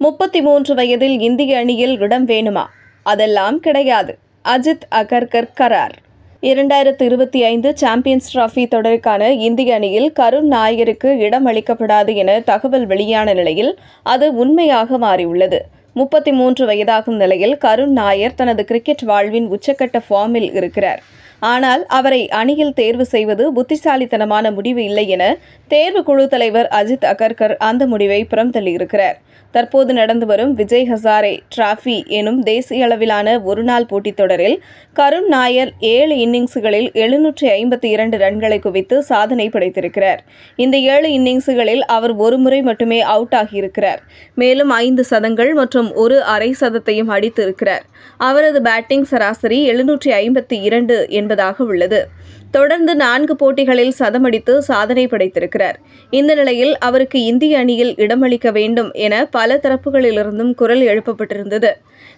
33 வயதில் இந்திய அணியில் இடம் வேணுமா? அதெல்லாம் கிடையாது. அஜித் அகர்கர் கரார். 2025 சாம்பியன்ஸ் டிராபி தொடருக்கான இந்திய அணியில் கருண் நாயருக்கு இடம் அளிக்கப்படாது என தகவல் வெளியான நிலையில் அது உண்மையாக மாறியுள்ளது. 33 வயதாகும் நிலையில் கருண் நாயர் தனது கிரிக்கெட் வாழ்வின் உச்சக்கட்ட ஃபார்மில் இருக்கிறார். ஆனால் அவரை அணியில் தேர்வு செய்வது புத்திசாலித்தனமான முடிவு இல்லை என தேர்வுக்குழு தலைவர் அஜித் அகர்கர் அந்த முடிவை புறந்தள்ளியிருக்கிறார். தற்போது நடந்து வரும் விஜய் ஹசாரே டிராபி எனும் தேசிய அளவிலான ஒருநாள் போட்டித் தொடரில் கருண் நாயர் 7 இன்னிங்ஸ்களில் 752 ரன்களை குவித்து சாதனை படைத்திருக்கிறார். இந்த 7 இன்னிங்ஸ்களில் அவர் ஒரு முறை மட்டுமே அவுட் ஆகியிருக்கிறார். மேலும் 5 சதங்கள் மற்றும் ஒரு அரை சதத்தையும் அடித்திருக்கிறார். அவரது பேட்டிங் சராசரி 752 என்பதாக உள்ளது. தொடர்ந்து 4 போட்டிகளில் சதமடித்து சாதனை படைத்திருக்கிறார். இந்த நிலையில் அவருக்கு இந்திய அணியில் இடமளிக்க வேண்டும் என பல தரப்புகளிலிருந்தும் குரல் எழுப்பப்பட்டிருந்தது.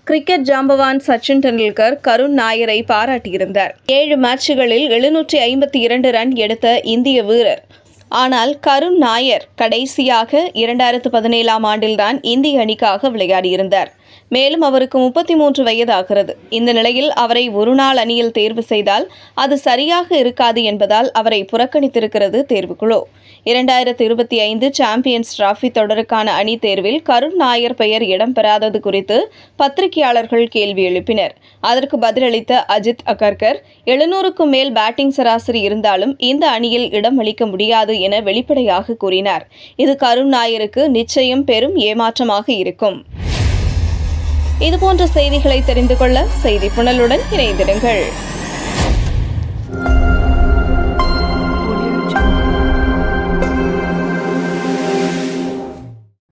கிரிக்கெட் ஜாம்பவான் சச்சின் டெண்டுல்கர் கருண் நாயரை பாராட்டியிருந்தார். 7 மேட்சுகளில் 752 ரன் எடுத்த இந்திய வீரர். ஆனால் கருண் நாயர் கடைசியாக 2017ஆம் ஆண்டில்தான் இந்திய அணிக்காக விளையாடியிருந்தார். மேலும் அவருக்கு 33 வயதாகிறது. இந்த நிலையில் அவரை ஒருநாள் அணியில் தேர்வு செய்தால் அது சரியாக இருக்காது என்பதால் அவரை புறக்கணித்திருக்கிறது தேர்வுக்குழு. 2025 சாம்பியன்ஸ் டிராபி தொடருக்கான அணி தேர்வில் கருண் நாயர் பெயர் இடம்பெறாதது குறித்து பத்திரிகையாளர்கள் கேள்வி எழுப்பினர். அதற்கு பதிலளித்த அஜித் அகர்கர் 700க்கும் மேல் பேட்டிங் சராசரி இருந்தாலும் இந்த அணியில் இடம் அளிக்க முடியாது என வெளிப்படையாக கூறினார். இது கருண் நாயருக்கு நிச்சயம் பெரும் ஏமாற்றமாக இருக்கும். இதுபோன்ற செய்திகளை தெரிந்து கொள்ள செய்தி புனலுடன் இணைந்திருங்கள்.